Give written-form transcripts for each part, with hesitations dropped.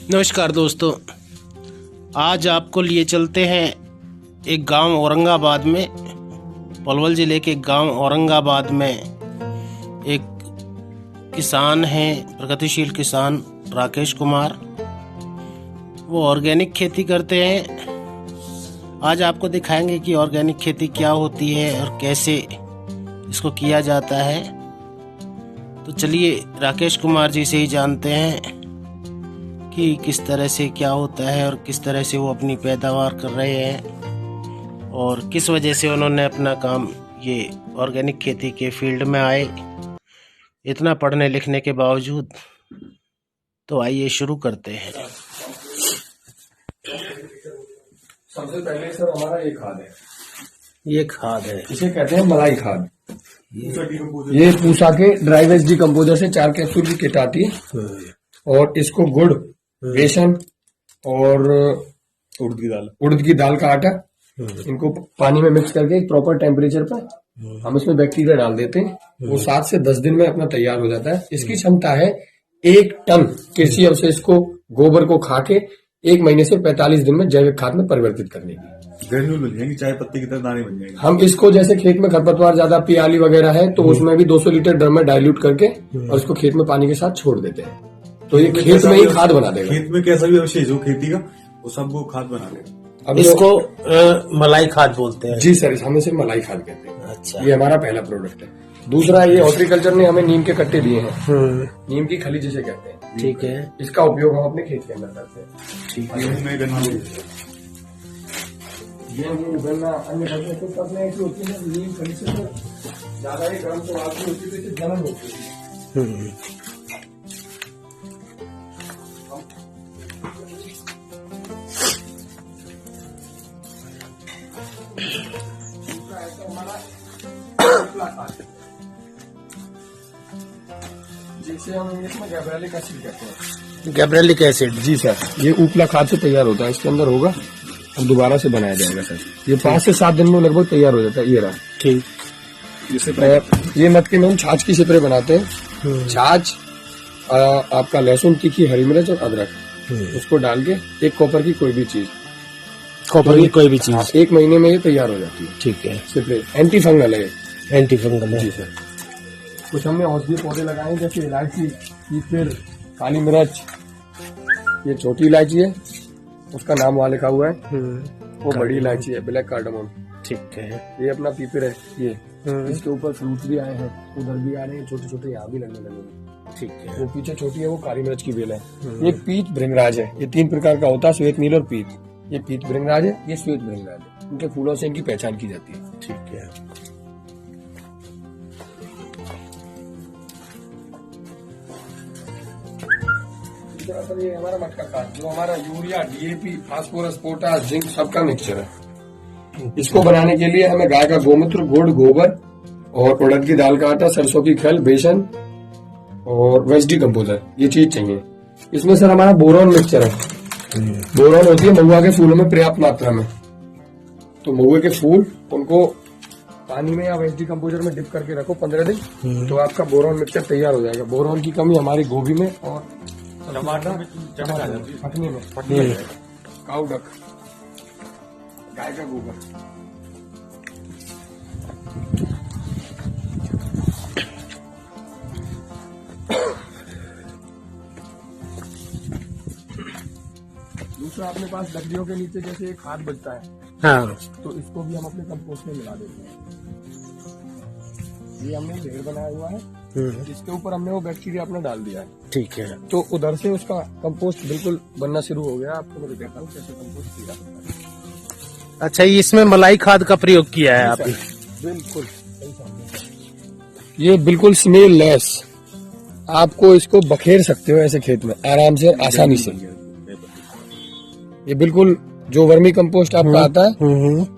नमस्कार दोस्तों, आज आपको लिए चलते हैं एक गांव औरंगाबाद में। पलवल ज़िले के गांव औरंगाबाद में एक किसान हैं, प्रगतिशील किसान राकेश कुमार। वो ऑर्गेनिक खेती करते हैं। आज आपको दिखाएंगे कि ऑर्गेनिक खेती क्या होती है और कैसे इसको किया जाता है। तो चलिए राकेश कुमार जी से ही जानते हैं कि किस तरह से क्या होता है और किस तरह से वो अपनी पैदावार कर रहे हैं और किस वजह से उन्होंने अपना काम ये ऑर्गेनिक खेती के फील्ड में आए, इतना पढ़ने लिखने के बावजूद। तो आइए शुरू करते हैं। सबसे पहले सर हमारा ये खाद है, ये खाद है, इसे कहते हैं मलाई खाद। ये पूसा के ड्राई वेस्ट डिकम्पोजर से 4 कैप्सूल की किट आती है और इसको गुड़, बेसन और उड़द की दाल का आटा, इनको पानी में मिक्स करके एक प्रॉपर टेम्परेचर पर हम इसमें बैक्टीरिया डाल देते हैं। वो 7 से 10 दिन में अपना तैयार हो जाता है। इसकी क्षमता है 1 टन कृषि अवशेष को, गोबर को खा के 1 महीने से 45 दिन में जैविक खाद में परिवर्तित करने की। ग्रेन्यूल बन जाएंगे, चाय पत्ती की तरह दाने बन जाएंगे। हम इसको जैसे खेत में खरपतवार ज्यादा पियाली वगैरह है तो उसमें भी 200 लीटर ड्रम में डाइल्यूट करके और इसको खेत में पानी के साथ छोड़ देते हैं, तो ये खेत में ही खाद बना देगा। खेत में कैसा भी अवशेष हो खेती का, वो सबको खाद बना देगा। अब इसको मलाई खाद बोलते हैं। जी सर, हम इसे मलाई खाद कहते हैं। अच्छा, ये हमारा पहला प्रोडक्ट है। दूसरा, ये हॉर्टिकल्चर ने हमें नीम के कट्टे दिए हैं, नीम की खली जिसे कहते हैं। ठीक है, इसका उपयोग हम अपने खेत के अंदर करते हैं। ठीक है। गेहूँ, गन्ना, अन्य फसलें कुछ फसलें ऐसी होती है नीम खली से तो ज्यादा ही गर्म तो आती होती है, तो इसे जलन होती है। जिसे हम इंग्लिश में गैब्रेलिक एसिड कहते हैं। गैब्रेलिक एसिड। जी सर, ये उपला खाद से तैयार होता है, इसके अंदर होगा और दोबारा से बनाया जाएगा सर। ये 5 से 7 दिन में लगभग तैयार हो जाता है। ये रहा, ठीक। ये मटके में हम छाछ की स्प्रे बनाते हैं। छाछ, आपका लहसुन, तीखी हरी मिर्च और अदरक, उसको डाल के एक कॉपर की कोई भी चीज, कॉपर की कोई भी चीज 1 महीने में ये तैयार हो जाती है। ठीक है। स्प्रे एंटी फंगल है। एंटी फंगल है। जी सर। कुछ हमने औषधीय पौधे लगाए हैं जैसे इलायची, पीपल, काली मिर्च। ये छोटी इलायची है, उसका नाम वहाँ लिखा हुआ है। वो बड़ी इलायची है, ब्लैक कार्डमम। ठीक है। ये अपना पीपल है। ये इसके ऊपर फ्रूट भी आए हैं, उधर भी आ रहे हैं, छोटे छोटे यहाँ भी लगने लगे हैं। ठीक है। वो पीछे छोटी है, वो काली मिर्च की बेल है। ये पीत भृंगराज है। ये 3 प्रकार का होता है, श्वेत, नील और पीत। ये पीत भृंगराज है, ये श्वेत भृंगराज है। इनके फूलों से इनकी पहचान की जाती है। ठीक है। सर ये हमारा मटका खाद, जो हमारा urea, DAP, phosphorus, potash, zinc सबका मिक्सचर है। इसको बनाने के लिए हमें गाय का गोमूत्र, गुड़, गोबर और उड़द की दाल का आटा, सरसों की खल, बेसन और वेस्ट डिकम्पोजर, ये चीज चाहिए। इसमें सर हमारा बोरॉन मिक्सचर है। बोरॉन होती है महुआ के फूलों में पर्याप्त मात्रा में, तो महुए के फूल, उनको पानी में या वेस्ट डिकम्पोजर में डिप करके रखो 15 दिन, तो आपका बोरॉन मिक्सचर तैयार हो जाएगा। बोरॉन की कमी हमारी गोभी में और टमाटर फटने में। काऊ डक, गाय का गोबर। दूसरा, अपने पास लकड़ियों के नीचे जैसे एक खाद बचता है, हाँ, तो इसको भी हम अपने कंपोस्ट में मिला देते हैं। ये हमने ढेर बनाया हुआ है, जिसके ऊपर हमने वो बैक्टीरिया अपना डाल दिया है। ठीक है। तो उधर से उसका कंपोस्ट बिल्कुल बनना शुरू हो गया। आपको मैं दिखाता हूँ कैसे कंपोस्ट किया जाता है। अच्छा, इसमें मलाई खाद का प्रयोग किया है आपने? बिल्कुल। ये बिल्कुल स्मेल लेस, आपको इसको बखेर सकते हो ऐसे खेत में आराम से, आसानी से। ये बिल्कुल जो वर्मी कंपोस्ट आपका आता है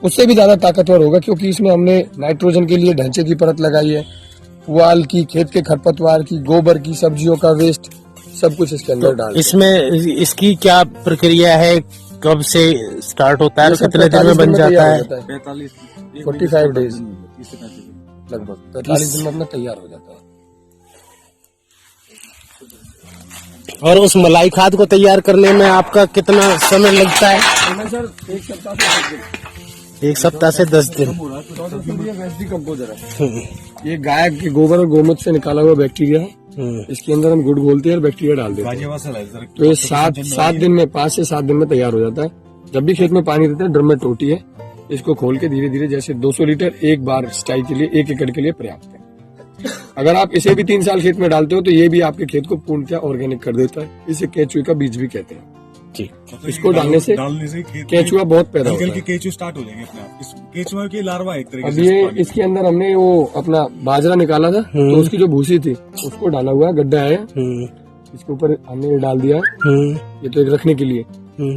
उससे भी ज्यादा ताकतवर होगा, क्योंकि इसमें हमने नाइट्रोजन के लिए ढांचे की परत लगाई है, पुआल की, खेत के खरपतवार की, गोबर की, सब्जियों का वेस्ट, सब कुछ इसके अंदर डाल। इसमें इसकी क्या प्रक्रिया है, कब से स्टार्ट होता है, कितने दिन में बन जाता है? 45 डेज लगभग 45 दिन में अपना तैयार हो जाता है। और उस मलाई खाद को तैयार करने में आपका कितना समय लगता है? इसमें सर 1 सप्ताह से 10 दिन। 1 सप्ताह से 10 दिन। वेस्टी कंपोजर है। ये गाय के गोबर और गोमूत्र से निकाला हुआ बैक्टीरिया है। इसके अंदर हम गुड़ घोलते हैं और बैक्टीरिया डाल देते हैं। तो ये 7 दिन में 5 से 7 दिन में तैयार हो जाता है। जब भी खेत में पानी देते हैं, ड्रम में टोटी है, इसको खोल के धीरे धीरे जैसे 200 लीटर एक बार सिंचाई के लिए 1 एकड़ के लिए पर्याप्त है। अगर आप इसे भी 3 साल खेत में डालते हो तो ये भी आपके खेत को पूर्णतः ऑर्गेनिक कर देता है। इसे केचुए का बीज भी कहते हैं। इसको डालने से केचुआ बहुत पैदा होता है। केचुआ स्टार्ट हो जाएंगे अपने आप। इस केचुआ के लार्वा एक तरीके अब से ये इसके अंदर हमने वो अपना बाजरा निकाला था, तो उसकी जो भूसी थी उसको डाला हुआ है, गड्ढा है, इसके ऊपर हमने ये डाल दिया। ये तो एक रखने के लिए,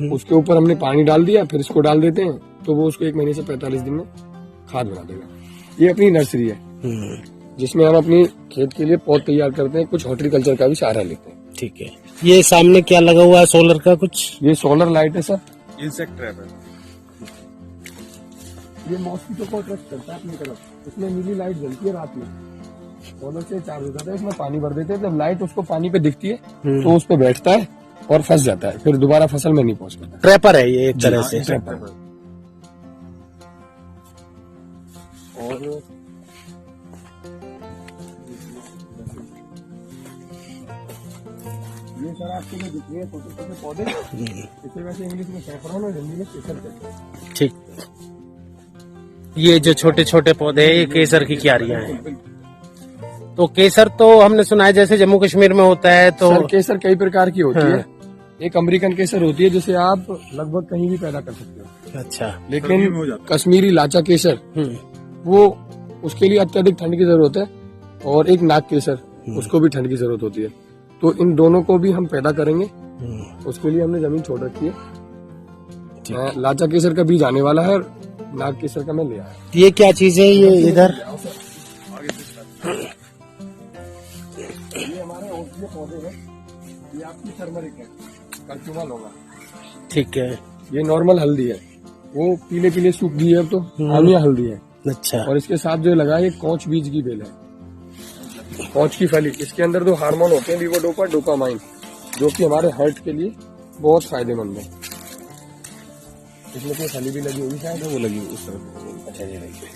उसके ऊपर हमने पानी डाल दिया, फिर इसको डाल देते हैं तो वो उसको 1 महीने से 45 दिन में खाद बना देगा। ये अपनी नर्सरी है जिसमें हम अपनी खेत के लिए पौध तैयार करते हैं, कुछ हॉर्टिकल्चर का भी सहारा लेते हैं। ठीक है। ये सामने क्या लगा हुआ है सोलर का कुछ? ये सोलर लाइट है सर। इंसेक्ट ट्रैप है। ये मॉस्किटो को अट्रैक्ट करता है अपनी तरफ। इसमें नीली लाइट जलती है रात में, सोलर से चार्ज हो जाता है, इसमें पानी भर देते हैं। जब लाइट उसको पानी पे दिखती है तो उस पे बैठता है और फंस जाता है, फिर दोबारा फसल में नहीं पहुंच पाता। ट्रैपर है ये एक तरह से। और ये सर आपके लिए दिख रहे हैं छोटे छोटे पौधे, इसे वैसे इंग्लिश में सैफरन और हिंदी में केसर कहते हैं। ठीक। ये जो छोटे छोटे पौधे हैं ये केसर की क्यारियां हैं। तो केसर तो हमने सुना है जैसे जम्मू कश्मीर में होता है, तो सर केसर कई प्रकार की होती है। एक अमेरिकन केसर होती है जिसे आप लगभग कहीं भी पैदा कर सकते हो। अच्छा। लेकिन कश्मीरी लाचा केसर वो उसके लिए अत्यधिक ठंड की जरूरत है, और एक नाग केसर उसको भी ठंड की जरूरत होती है। तो इन दोनों को भी हम पैदा करेंगे, उसके लिए हमने जमीन छोड़ रखी है। लाचा केसर का बीज आने वाला है, नाग केसर का मैं ले आया। ये क्या चीज है ये इधर? ये हमारे औषधीय पौधे हैं। ये आपकी टर्मरिक है, करक्यूमा लोगा। ठीक है। ये नॉर्मल हल्दी है, वो पीले पीले सूख गई है अब तो, आमिया हल्दी है। अच्छा। और इसके साथ जो लगा है ये कौच बीज की बेल है, कौच की फली। इसके अंदर 2 हार्मोन होते हैं, लीवोडोपा, डोपामाइन, जो कि हमारे हार्ट के लिए बहुत फायदेमंद है। इसमें कोई फली भी लगी हुई शायद, वो लगी हुई उस तरफ। अच्छा ये देखिए,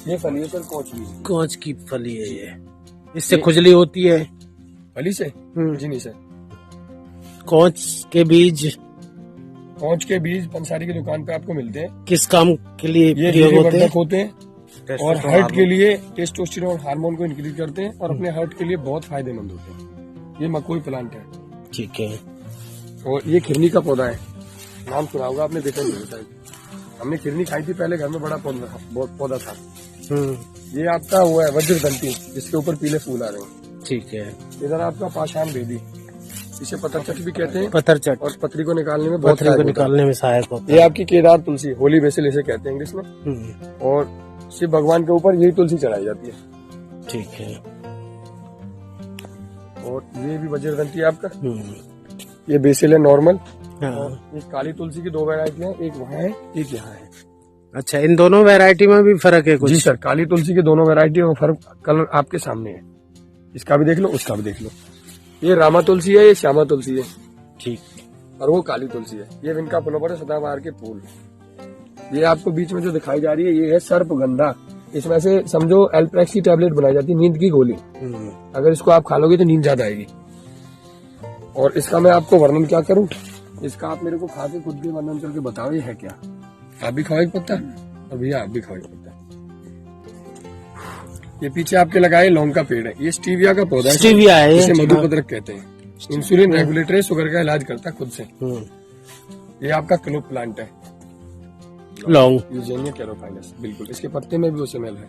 ये फली है सर कौच बीज। कौच की फली है ये। इससे खुजली होती है फली से? जी नहीं सर। कौच के बीज? कौच के बीज पंसारी की दुकान पे आपको मिलते हैं। किस काम के लिए ये प्रयोग होते हैं? होते हैं और हार्ट के लिए टेस्टोस्टेरोन हार्मोन को इंक्रीज करते हैं, और अपने हार्ट के लिए बहुत फायदेमंद होते हैं। ये मकोई प्लांट है। ठीक है। और ये खिरनी का पौधा है, नाम सुना होगा आपने, देखा नहीं होता है। हमने खिरनी खाई थी पहले, घर में बड़ा पौधा था। ये आपका वो है वज्रदंती, जिसके ऊपर पीले फूल आ रहे हैं। ठीक है। इधर आपका पाषाण बेदी, इसे पत्थरचट भी कहते हैं। पत्थरचट। और पतरी को निकालने में बहुत पत्थरी को निकालने में सहायक होता है। ये आपकी केदार तुलसी, होली बेसिल इसे कहते हैं इंग्लिश में। और शिव भगवान के ऊपर यही तुलसी चढ़ाई जाती है। ठीक है। और ये भी वज्रदंती है आपका। ये बेसिल है नॉर्मल। हाँ। ये काली तुलसी की 2 वैरायटी है, एक वहाँ है एक यहाँ है। अच्छा, इन दोनों वैरायटी में भी फर्क है कुछ? जी सर, काली तुलसी के दोनों वैरायटी और फर्क कलर आपके सामने है। इसका भी देख लो, उसका भी देख लो। ये रामा तुलसी है, ये श्यामा तुलसी है। ठीक। और वो काली तुलसी है। ये विनका फ्लोवर सदाबहार के फूल। ये आपको बीच में जो दिखाई जा रही है ये है सर्पगंधा। इसमें से समझो एल्प्रेक्स की टैबलेट बनाई जाती है, नींद की गोली। अगर इसको आप खा लोगे तो नींद ज्यादा आएगी। और इसका मैं आपको वर्णन क्या करूं, इसका आप मेरे को खा के खुद भी वर्णन करके बताओ ये है क्या। आप भी खाओ एक पत्ता, और भैया आप भी खाओ एक पत्ता। ये पीछे आपके लगाए लौंग का पेड़ है, ये स्टीविया का पौधा है। स्टीविया है, इसे मधुपत्रक कहते हैं। इंसुलिन रेगुलेटर है, शुगर का इलाज करता है खुद से। ये आपका क्लोव प्लांट है, लौंग, यूजेनिया कैरोफाइनस। बिल्कुल, इसके पत्ते में भी वो स्मेल है।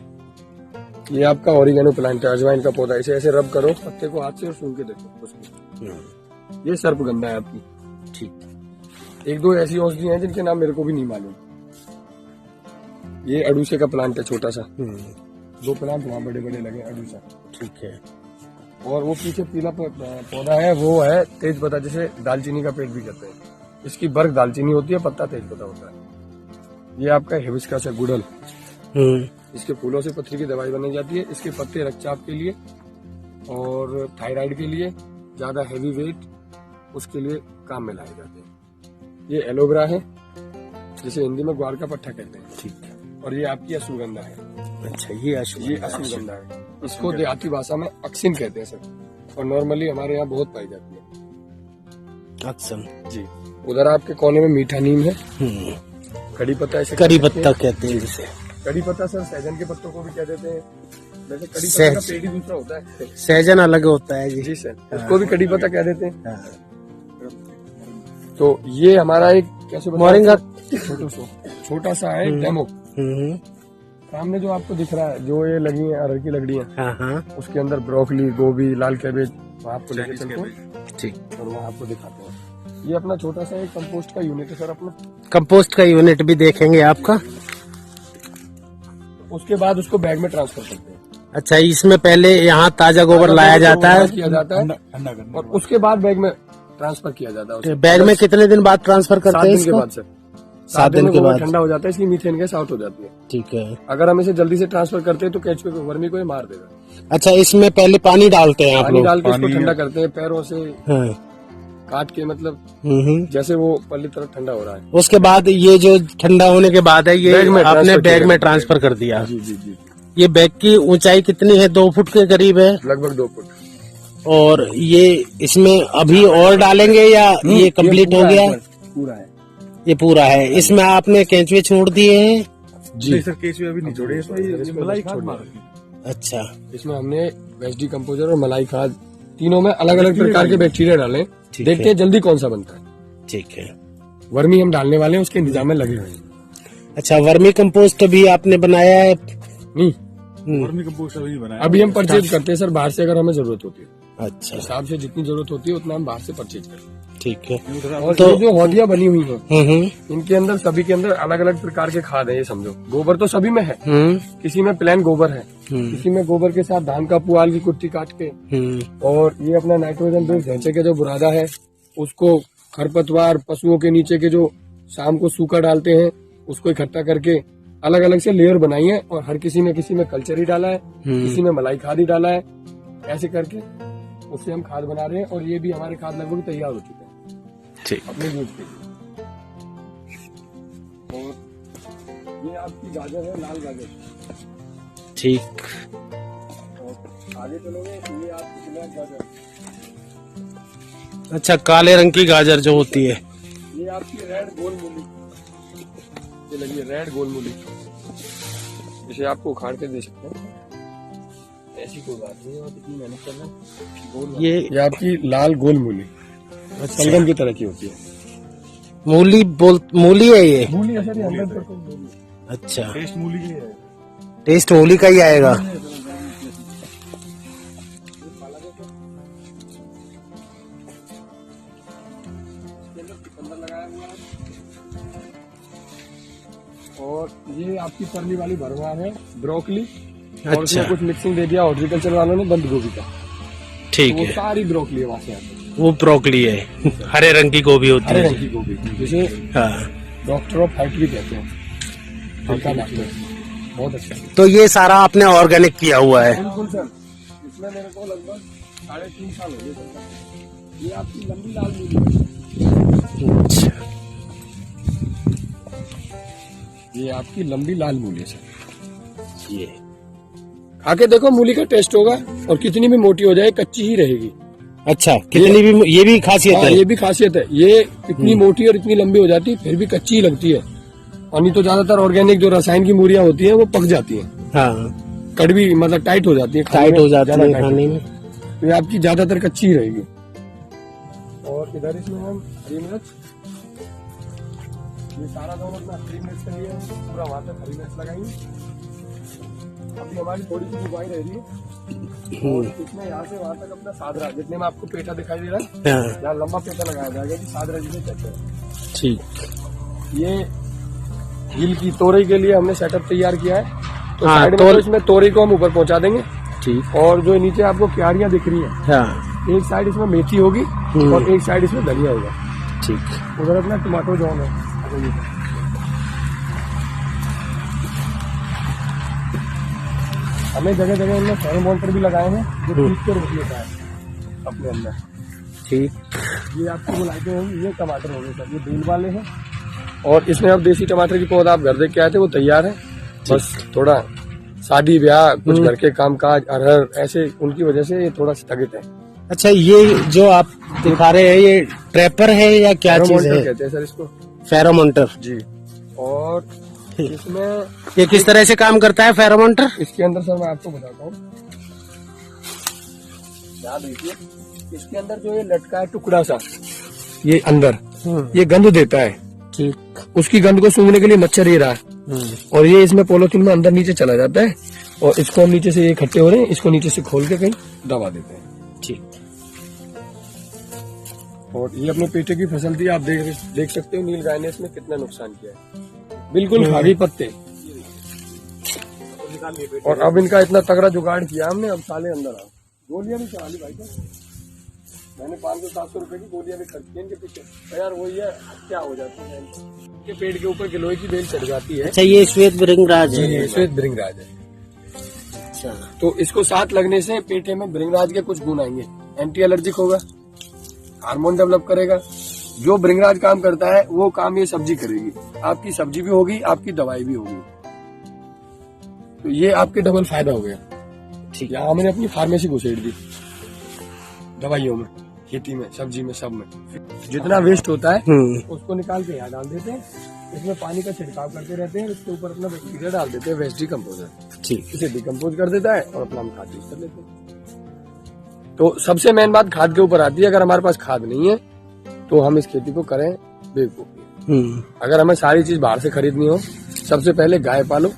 ये आपका ओरिगेनो प्लांट है, अजवाइन का पौधा। इसे ऐसे रब करो पत्ते को हाथ से और सूंघ के देखो उसको। ये सर्पगंधा है आपकी। ठीक। 1-2 ऐसी औषधि हैं जिनके नाम मेरे को भी नहीं मालूम। ये अडूसे का प्लांट है, छोटा सा। 2 प्लांट वहाँ बड़े बड़े लगे अडूसा। ठीक है। और वो पीछे पीला पौधा है, वो है तेज पत्ता, जिसे दालचीनी का पेड़ भी कहते हैं। इसकी बर्ग दालचीनी होती है, पत्ता तेज पत्ता होता है। ये आपका हिबिस्कस है, गुड़हल। इसके फूलों से पथरी की दवाई बनाई जाती है। इसके पत्ते रक्तचाप के लिए और थायराइड के लिए, ज्यादा हैवी वेट उसके लिए काम में लाए जाते हैं। ये एलोवेरा है, जिसे हिंदी में ग्वार का पट्टा कहते हैं। ठीक है। और ये आपकी अश्वगंधा है। अच्छा, ये अश्वगंधा है। इसको देहाती भाषा में अक्सिन कहते हैं सर, और नॉर्मली हमारे यहाँ बहुत पाई जाती है। अक्सम जी। उधर आपके कोने में मीठा नीम है, कड़ी पत्ता, ऐसे करी पत्ता कहते हैं जिसे। कड़ी पत्ता सर सहजन के पत्तों को भी कह देते हैं। वैसे कड़ी पत्ता का पेड़ ही दूसरा होता है, सहजन अलग होता है जी। जी सर, उसको भी कड़ी पत्ता कह देते हैं। हाँ। तो ये हमारा एक कैसे मोरिंगा छोटा सा है डेमो। हम्म। सामने जो आपको दिख रहा है, जो ये लगी है अरहर की लकड़ियाँ, हाँ हाँ, उसके अंदर ब्रोकली, गोभी, लाल कैबेज, वहाँ आपको लेके चलते हैं। ठीक। और वहाँ आपको दिखाते हैं। ये अपना छोटा सा एक कंपोस्ट का यूनिट है सर अपना। कंपोस्ट का यूनिट भी देखेंगे आपका। उसके बाद उसको बैग में ट्रांसफर करते हैं। अच्छा, इसमें पहले यहाँ ताजा गोबर लाया जाता है, किया जाता है, और उसके बाद बैग में ट्रांसफर किया जाता है। बैग में कितने दिन बाद ट्रांसफर करते 7 हैं दिन के इसको? बाद सर। 7 दिन के बाद ठंडा हो जाता है, इसकी मीथेन गैस आउट हो जाती है। ठीक है। अगर हम इसे जल्दी से ट्रांसफर करते हैं तो केचुए को, वर्मी को ये मार देगा। अच्छा, इसमें पहले पानी डालते हैं आप पानी लोग? डाल के इसको ठंडा करते हैं पैरों से हाँ। काट के, मतलब हम्म। जैसे वो पल्ली तरफ ठंडा हो रहा है। उसके बाद ये जो ठंडा होने के बाद है, ये बैग में आपने ट्रांसफर बैग किया में जाता है। ट्रांसफर कर दिया। जी जी जी, ये बैग की ऊंचाई कितनी है? 2 फुट के करीब है। लगभग 2 फुट। और ये इसमें अभी और डालेंगे या ये कंप्लीट हो गया? पूरा है, ये पूरा है। इसमें आपने केंचुए छोड़ दिए हैं? जी सर, केचुए अभी नहीं छोड़े, इसमें मलाई खाद मार दी। अच्छा। इसमें हमने वेस्डी कंपोजर और मलाई खाद तीनों में अलग अलग प्रकार के बैक्टीरिया डाले। ठीक देखते है। हैं जल्दी कौन सा बनता है। ठीक है। वर्मी हम डालने वाले हैं, उसके इंतजाम में लगे हुए हैं। अच्छा, वर्मी कंपोस्ट भी आपने बनाया है? नहीं, वर्मी कंपोस्ट अभी नहीं बनाया। अभी हम परचेज करते हैं सर बाहर से, अगर हमें जरूरत होती है। अच्छा, हिसाब से जितनी जरूरत होती है उतना हम बाहर से परचेज करते हैं। ठीक है। और तो ये जो हौदियां बनी हुई हैं, हम्म। इनके अंदर सभी के अंदर अलग अलग प्रकार के खाद है। ये समझो, गोबर तो सभी में है, हम्म। किसी में प्लेन गोबर है, किसी में गोबर के साथ धान का पुआल की कुट्टी काट के, और ये अपना नाइट्रोजन बेस्ड ढांचे का जो बुरादा है, उसको खरपतवार, पशुओं के नीचे के जो शाम को सूखा डालते हैं, उसको इकट्ठा करके अलग अलग से लेयर बनाई है, और हर किसी में कल्चर ही डाला है, किसी में मलाई खाद ही डाला है। ऐसे करके उससे हम खाद बना रहे हैं, और ये भी हमारे खाद लगभग तैयार हो चुके हैं ठीक। अपने यूज के लिए। और ये आपकी गाजर है, लाल गाजर। ठीक। और आगे चलोगे, ये आपकी ब्लैक गाजर। अच्छा, काले रंग की गाजर जो होती है, ये आपकी रेड गोल मूली। ये लगी है रेड गोल मूली, इसे आपको उखाड़ के दे सकते हैं। ऐसी कोई बात नहीं है, आप इतनी मेहनत करना। ये आपकी लाल गोल मूली, शलगम की तरह की होती है। मूली है ये? मूली है सर, ये 100% मूली है। अच्छा, टेस्ट मूली की है। टेस्ट मूली का ही आएगा। और ये आपकी परली वाली भरवार है, ब्रोकली। और अच्छा। उसमें कुछ मिक्सिंग दे दिया हॉर्टिकल्चर वालों ने, बंद गोभी का। ठीक तो वो है। सारी ब्रोकली है वहाँ से आती है। वो ब्रोकली है, हरे रंग की गोभी होती हरे है। रंग की गोभी, जिसे हाँ। डॉक्टर ऑफ हाइट भी कहते हैं। उनका डॉक्टर बहुत अच्छा है। तो ये सारा आपने ऑर्गेनिक किया हुआ है? बिल्कुल सर, इसमें मेरे को लगभग 3.5 साल हो गए सर। ये आपकी लंबी लाल मूली है। अच्छा। ये आपकी लंबी लाल मूली है सर। ये खा के देखो, मूली का टेस्ट होगा, और कितनी भी मोटी हो जाए कच्ची ही रहेगी। अच्छा, कितनी भी, ये भी खासियत हाँ, है? ये भी खासियत है। ये इतनी मोटी और इतनी लंबी हो जाती है, फिर भी कच्ची ही लगती है। और नहीं तो ज्यादातर ऑर्गेनिक जो रसायन की मूलियां होती हैं, वो पक जाती हैं, हाँ, कड़वी, मतलब टाइट हो जाती है, टाइट हो जाती है खाने में। तो ये आपकी ज्यादातर कच्ची ही रहेगी। और इधर इसमें हम हरी मिर्च, ये सारा दौर अपना हरी मिर्च का लिया है, पूरा वहां तक हरी मिर्च लगाएंगे। अभी हमारी थोड़ी सी बुवाई रह रही है, और इसमें यहाँ से वहां तक अपना सादरा, जितने में आपको पेटा दिखाई दे रहा है, हाँ, यहाँ लंबा पेटा लगाया जाएगा कि सादरा जिसे कहते हैं। ठीक। ये गिल की तोरई के लिए हमने सेटअप तैयार किया है। तो हाँ, साइड में तो इसमें तोरई को हम ऊपर पहुंचा देंगे। ठीक। और जो नीचे आपको क्यारियां दिख रही है, हाँ, एक साइड इसमें मेथी होगी, और एक साइड इसमें धनिया होगा। ठीक। उधर अपना टमाटो जॉन है। हमें जगह जगह इनमें फेरोमोन भी लगाए हैं, जो पीस के रोक लेता है अपने अंदर। ठीक। ये आपकी बुलाते होंगे, ये टमाटर हो गए सर, ये बेल वाले हैं। और इसमें अब देसी टमाटर की पौधा आप घर देख के आए थे, वो तैयार है। बस थोड़ा शादी ब्याह, कुछ घर के कामकाज, अरहर, ऐसे उनकी वजह से ये थोड़ा स्थगित है। अच्छा, ये जो आप दिखा रहे हैं ये ट्रैपर है या क्या चीज फेरोमोन है? कहते हैं सर इसको। फेरोमोन्टर जी। और इसमें ये किस तरह से काम करता है फेरोमोन्टर? इसके अंदर सर मैं आपको बताता हूँ, याद रखिए, इसके अंदर जो ये लटका है टुकड़ा सा, ये अंदर ये गंध देता है। ठीक। उसकी गंध को सूंघने के लिए मच्छर ये रहा है, और ये इसमें पॉलिथीन में अंदर नीचे चला जाता है, और इसको हम नीचे से ये इकट्ठे हो रहे हैं, इसको नीचे से खोल के कहीं दबा देते हैं। ठीक। और ये अपने पेटे की फसल थी, आप देख सकते हो नील गाय ने इसमें कितना नुकसान किया है, बिल्कुल खाली पत्ते। और अब इनका इतना तगड़ा जुगाड़ किया हमने, अब साले अंदर आओ। गोलियां भी चला ली भाई साहब, मैंने 500-700 रुपए की गोलियां भी खर्च की इनके पीछे। तो यार वही है, क्या हो जाती है, इनके पेट के ऊपर गिलोय की बेल चढ़ जाती है। अच्छा, ये श्वेत भृंगराज है? ये श्वेत भृंगराज है। अच्छा। तो इसको साथ लगने से पेटे में भृंगराज के कुछ गुण आएंगे, एंटी एलर्जिक होगा, हार्मोन डेवलप करेगा। जो भृंगराज काम करता है वो काम ये सब्जी करेगी, आपकी सब्जी भी होगी, आपकी दवाई भी होगी। तो ये आपके डबल फायदा हो गया। ठीक है, हमने अपनी फार्मेसी घुसेड़ दी दवाइयों में, खेती में, सब्जी में, सब में। जितना वेस्ट होता है उसको निकाल के यहाँ डाल देते हैं, इसमें पानी का छिड़काव करते रहते हैं, उसके ऊपर अपना बैक्टीरिया डाल देते हैं, वेस्ट डिकम्पोजर। ठीक। इसे डिकम्पोज कर देता है और अपना हम खाद यूज कर लेते हैं। तो सबसे मेन बात खाद के ऊपर आती है। अगर हमारे पास खाद नहीं है तो हम इस खेती को करें बेवकूफी। अगर हमें सारी चीज बाहर से खरीदनी हो, सबसे पहले गाय पालो,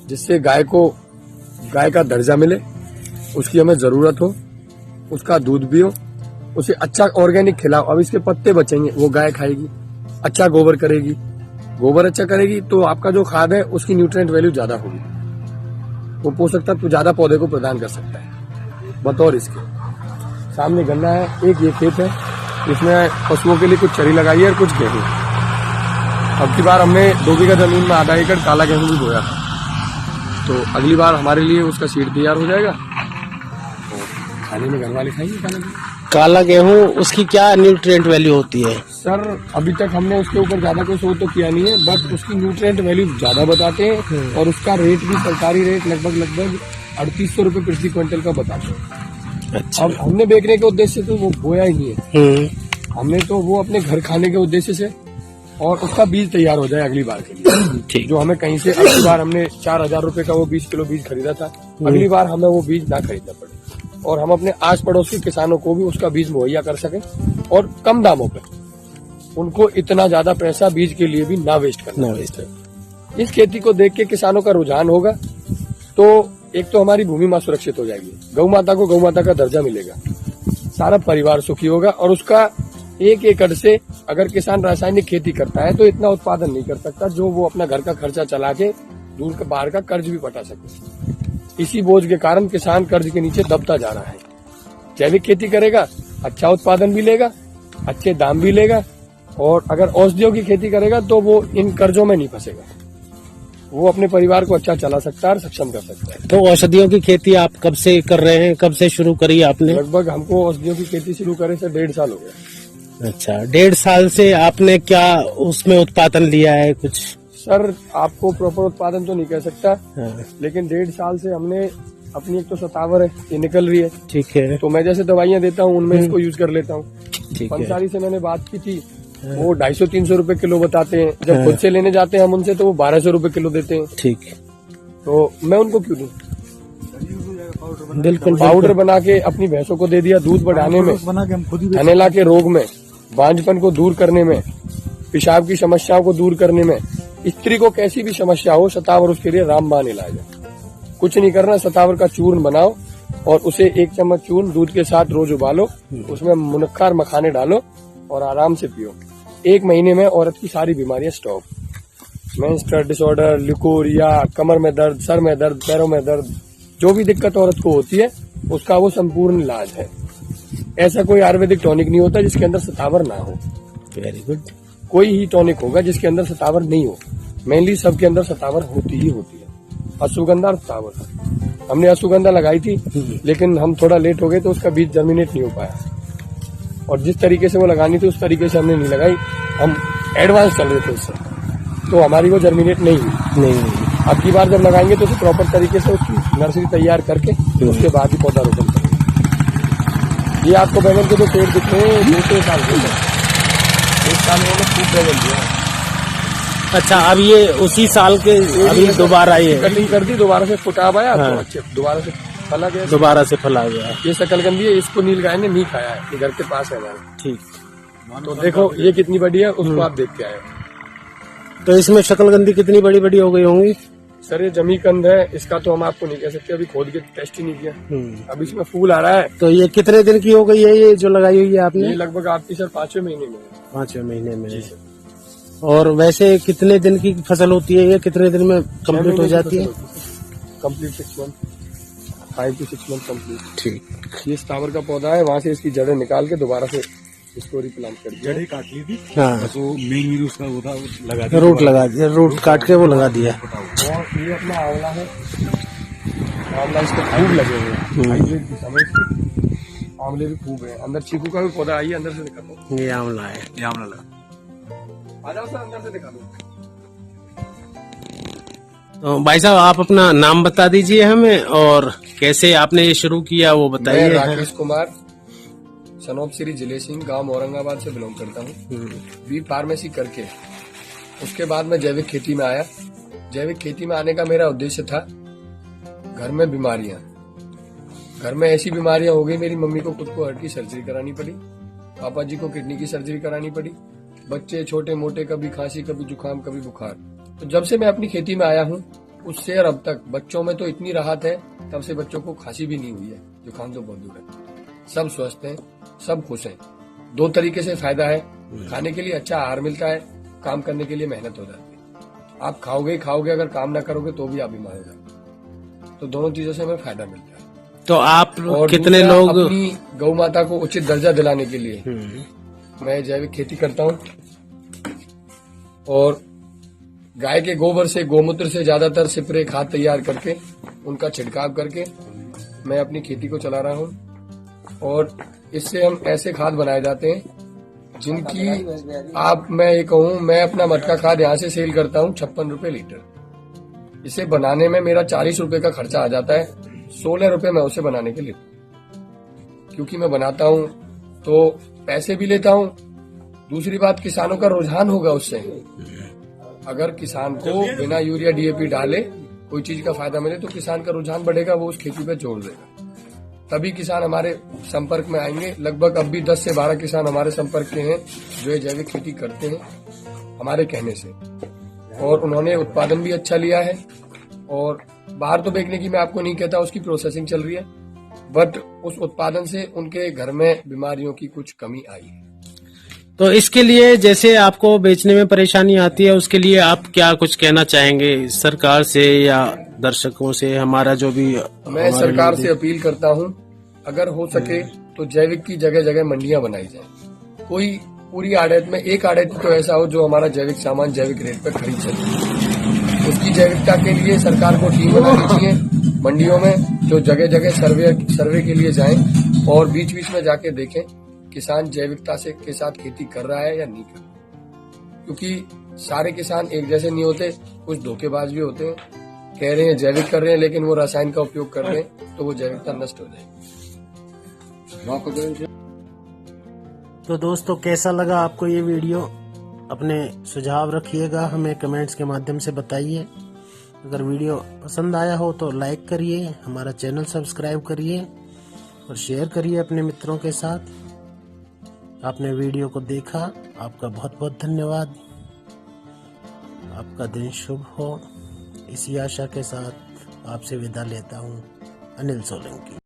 जिससे गाय को गाय का दर्जा मिले, उसकी हमें जरूरत हो, उसका दूध भी हो, उसे अच्छा ऑर्गेनिक खिलाओ। अब इसके पत्ते बचेंगे वो गाय खाएगी, अच्छा गोबर करेगी, गोबर अच्छा करेगी तो आपका जो खाद है उसकी न्यूट्रिएंट वैल्यू ज्यादा होगी, वो पोषक तत्व ज्यादा पौधे को प्रदान कर सकता है। बतौर इसके सामने गन्ना है, एक ये खेत है, इसमें पशुओं के लिए कुछ चरी लगाई है और कुछ गेहूं। अब की बार हमने 2 बीघा जमीन में आधा एकड़ काला गेहूं भी बोया था, तो अगली बार हमारे लिए उसका सीड तैयार हो जाएगा और खाने में घर वाले खाएंगे काला गेहूं। काला गेहूं, उसकी क्या न्यूट्रिएंट वैल्यू होती है? सर अभी तक हमने उसके ऊपर ज्यादा कुछ शोध तो किया नहीं है, बट उसकी न्यूट्रिएंट वैल्यू ज्यादा बताते हैं, और उसका रेट भी, सरकारी रेट लगभग 3800 रुपए प्रति क्विंटल का बताते हैं। अच्छा। अब हमने बेचने के उद्देश्य से तो वो बोया ही नहीं है, हमने तो वो अपने घर खाने के उद्देश्य से, और उसका बीज तैयार हो जाए अगली बार के लिए। ठीक। जो हमें कहीं से, अगली बार हमने 4000 रुपए का वो 20 किलो बीज खरीदा था, अगली बार हमें वो बीज ना खरीदना पड़े, और हम अपने आस पड़ोस के किसानों को भी उसका बीज मुहैया कर सके, और कम दामों पे, उनको इतना ज्यादा पैसा बीज के लिए भी ना वेस्ट करना। इस खेती को देख के किसानों का रुझान होगा, तो एक तो हमारी भूमि मां सुरक्षित हो जाएगी, गौ माता को गौ माता का दर्जा मिलेगा, सारा परिवार सुखी होगा। और उसका 1 एकड़ से अगर किसान रासायनिक खेती करता है तो इतना उत्पादन नहीं कर सकता जो वो अपना घर का खर्चा चला के दूर के बाहर का कर्ज भी पटा सके। इसी बोझ के कारण किसान कर्ज के नीचे दबता जा रहा है। जैविक खेती करेगा, अच्छा उत्पादन भी लेगा, अच्छे दाम भी लेगा, और अगर औषधियों की खेती करेगा तो वो इन कर्जों में नहीं फंसेगा, वो अपने परिवार को अच्छा चला सकता है और सक्षम कर सकता है। तो औषधियों की खेती आप कब से कर रहे हैं, कब से शुरू करी आपने? लगभग हमको औषधियों की खेती शुरू करे से 1.5 साल हो गया। अच्छा, 1.5 साल से आपने क्या उसमें उत्पादन लिया है कुछ? सर आपको प्रॉपर उत्पादन तो नहीं कह सकता, हाँ। लेकिन 1.5 साल से हमने अपनी, एक तो सतावर है ये निकल रही है, ठीक है, तो मैं जैसे दवाइयाँ देता हूँ उनमें इसको यूज कर लेता हूँ। ठीक है। पंसारी से मैंने बात की थी, वो 250-300 रुपए किलो बताते हैं, जब खुद से लेने जाते हैं हम उनसे तो वो 1200 रुपए किलो देते हैं। ठीक। तो मैं उनको क्यों दूं? बिल्कुल। पाउडर बना के अपनी भैंसों को दे दिया, दूध बढ़ाने में, धनेला के रोग में, बांझपन को दूर करने में, पेशाब की समस्याओं को दूर करने में, स्त्री को कैसी भी समस्या हो, शतावर उसके लिए रामबाण इलाज है। कुछ नहीं करना, शतावर का चूर्ण बनाओ और उसे 1 चम्मच चूर्ण दूध के साथ रोज उबालो, उसमें मुनक्का और मखाने डालो और आराम से पियो। 1 महीने में औरत की सारी बीमारियां स्टॉप। मेंस्ट्रुअल डिसऑर्डर, लिकोरिया, कमर में दर्द, सर में दर्द, पैरों में दर्द, जो भी दिक्कत औरत को होती है उसका वो संपूर्ण इलाज है। ऐसा कोई आयुर्वेदिक टॉनिक नहीं होता जिसके अंदर शतावर ना हो। Very good. कोई ही टॉनिक होगा जिसके अंदर शतावर नहीं हो। मेनली सबके अंदर शतावर होती ही होती है। अश्वगंधा और शतावर, हमने अश्वगंधा लगाई थी लेकिन हम थोड़ा लेट हो गए तो उसका बीज जर्मिनेट नहीं हो पाया, और जिस तरीके से वो लगानी थी उस तरीके से हमने नहीं लगाई, हम एडवांस चल रहे थे उससे, तो हमारी वो जर्मिनेट नहीं हुई। नहीं। अब की बार जब लगाएंगे तो प्रॉपर तरीके से उसकी नर्सरी तैयार करके उसके बाद ही पौधा रोपण करेंगे। ये आपको बैंगन के जो पेड़ दिख रहे हैं 2 साल के हैं, 1 साल में उन्होंने खूब बैंगन दिया है। अच्छा, अब ये उसी साल के अभी दोबारा ये कटिंग कर दी, दोबारा से फुटाव आया, हाँ। तो अच्छे दोबारा से फला गया, दोबारा से फैला गया है। ये शकलकंदी है, इसको नील गाय ने नहीं खाया है, ये घर के पास है हमारे। ठीक। तो देखो ये कितनी बड़ी है, उसको आप देख के आए। तो इसमें शकलकंदी कितनी बड़ी बड़ी हो गई होंगी? सर ये जमीकंद है, इसका तो हम आपको नहीं कह सकते, अभी खोद के टेस्ट ही नहीं किया। अब इसमें फूल आ रहा है। तो ये कितने दिन की हो गई है ये जो लगाई हुई है आपने? ये लगभग आपकी सर 5वें महीने में है। 5वें महीने में। और वैसे कितने दिन की फसल होती है ये, कितने दिन में कंप्लीट हो जाती है? Complete 6 month, 5 to 6 month complete. ठीक। ये टावर का पौधा है, वहाँ से इसकी जड़ें निकाल के दोबारा से इसको रिप्लांट कर दिया। जड़ें काट ली थी, हाँ, बस वो मेन उसका वो था, वो लगा दिया, रूट लगा दिया, रूट काट के वो लगा दिया। और ये अपना आंवला है, आंवला इसको खूब लगे हुए हैं, हाइब्रिड की समझ के आंवले भी खूब है। अंदर चीकू का भी पौधा, आइए अंदर से दिखा दो। ये आंवला है। ये आमला लगा। आ जाओ सर, अंदर से दिखा दो। तो भाई साहब आप अपना नाम बता दीजिए हमें, और कैसे आपने ये शुरू किया वो मैं बताइए। राकेश कुमार, सनोप श्री जिले सिंह, गांव औरंगाबाद से बिलोंग करता हूँ। बी फार्मेसी करके उसके बाद मैं जैविक खेती में आया। जैविक खेती में आने का मेरा उद्देश्य था, घर में बीमारियां, घर में ऐसी बीमारियां हो गई, मेरी मम्मी को खुद को हार्ट की सर्जरी करानी पड़ी, पापा जी को किडनी की सर्जरी करानी पड़ी, बच्चे छोटे मोटे, कभी खांसी, कभी जुकाम, कभी बुखार। तो जब से मैं अपनी खेती में आया हूँ उससे और अब तक बच्चों में तो इतनी राहत है, तब से बच्चों को खांसी भी नहीं हुई है, जुकाम तो बहुत दूर है, सब स्वस्थ हैं, सब खुश हैं। 2 तरीके से फायदा है, खाने के लिए अच्छा आहार मिलता है, काम करने के लिए मेहनत हो जाती है। आप खाओगे, अगर काम ना करोगे तो भी आप बीमार हो जाओगे। तो दोनों चीजों से हमें फायदा मिलता है। तो आप और कितने दूसरा, लोग? अपनी गौ माता को उचित दर्जा दिलाने के लिए मैं जैविक खेती करता हूँ, और गाय के गोबर से, गोमूत्र से ज्यादातर स्प्रे खाद तैयार करके उनका छिड़काव करके मैं अपनी खेती को चला रहा हूँ। और इससे हम ऐसे खाद बनाए जाते हैं जिनकी मैं ये कहूँ, मैं अपना मटका खाद यहाँ से सेल करता हूँ 56 रुपए लीटर। इसे बनाने में मेरा 40 रुपए का खर्चा आ जाता है, 16 रुपए मैं उसे बनाने के लिए, क्योंकि मैं बनाता हूँ तो पैसे भी लेता हूँ। दूसरी बात, किसानों का रुझान होगा उससे। अगर किसान को बिना यूरिया डीएपी डाले कोई चीज का फायदा मिले तो किसान का रुझान बढ़ेगा, वो उस खेती पे जोड़ देगा, तभी किसान हमारे संपर्क में आएंगे। लगभग अब भी 10 से 12 किसान हमारे संपर्क में हैं जो ये जैविक खेती करते हैं हमारे कहने से, और उन्होंने उत्पादन भी अच्छा लिया है। और बाहर तो बेचने की मैं आपको नहीं कहता, उसकी प्रोसेसिंग चल रही है, बट उस उत्पादन से उनके घर में बीमारियों की कुछ कमी आई है। तो इसके लिए जैसे आपको बेचने में परेशानी आती है, उसके लिए आप क्या कुछ कहना चाहेंगे सरकार से या दर्शकों से? हमारा जो भी मैं सरकार से अपील करता हूं, अगर हो सके तो जैविक की जगह जगह मंडियां बनाई जाए। कोई पूरी आड़त में एक आड़त तो ऐसा हो जो हमारा जैविक सामान जैविक रेट पर खरीद सके। उसकी जैविकता के लिए सरकार को टीम बनानी चाहिए मंडियों में, जो जगह जगह सर्वे के लिए जाएं और बीच बीच में जाके देखें किसान जैविकता से के साथ खेती कर रहा है या नहीं कर रहा। क्योंकि सारे किसान एक जैसे नहीं होते, कुछ धोखेबाज भी होते हैं, कह रहे हैं जैविक कर रहे हैं लेकिन वो रसायन का उपयोग कर रहे हैं, तो वो जैविकता नष्ट हो जाएगी। तो दोस्तों, कैसा लगा आपको ये वीडियो? अपने सुझाव रखिएगा, हमें कमेंट्स के माध्यम से बताइए। अगर वीडियो पसंद आया हो तो लाइक करिए, हमारा चैनल सब्सक्राइब करिए और शेयर करिए अपने मित्रों के साथ। आपने वीडियो को देखा, आपका बहुत बहुत धन्यवाद। आपका दिन शुभ हो, इसी आशा के साथ आपसे विदा लेता हूँ। अनिल सोलंकी।